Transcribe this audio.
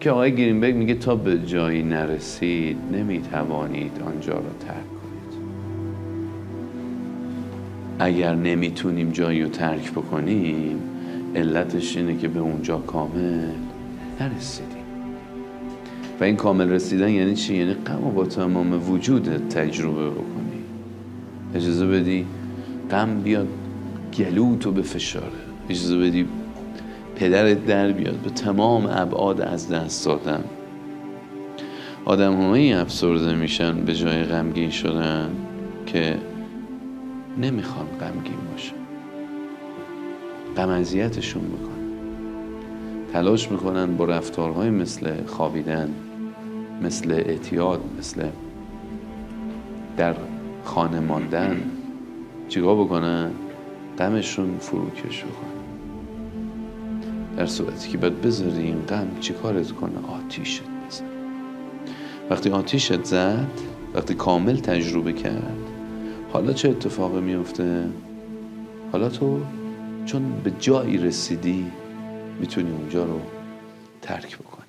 که آقای گرینبرگ میگه تا به جایی نرسید نمیتوانید آنجا را ترک کنید. اگر نمیتونیم جایی رو ترک بکنیم علتش اینه که به اونجا کامل نرسیدیم. و این کامل رسیدن یعنی چی؟ یعنی غم رو با تمام وجودت تجربه بکنی، اجازه بدی غم بیاد گلوتو به فشاره، اجازه بدی پدرت در بیاد به تمام ابعاد از دست دادن. آدم هایی افسرده میشن به جای غمگین شدن که نمیخوان غمگین باشن، غم اذیتشون میکنه، تلاش میکنن با رفتارهای مثل خوابیدن، مثل اعتیاد، مثل در خانه ماندن چیکار بکنن؟ غمشون فروکش بکنن. در صورتی که باید بذاری این غم چی کارت کنه؟ آتیشت بزن. وقتی آتیشت زد، وقتی کامل تجربه کرد، حالا چه اتفاقی میفته؟ حالا تو چون به جایی رسیدی میتونی اونجا رو ترک بکنی.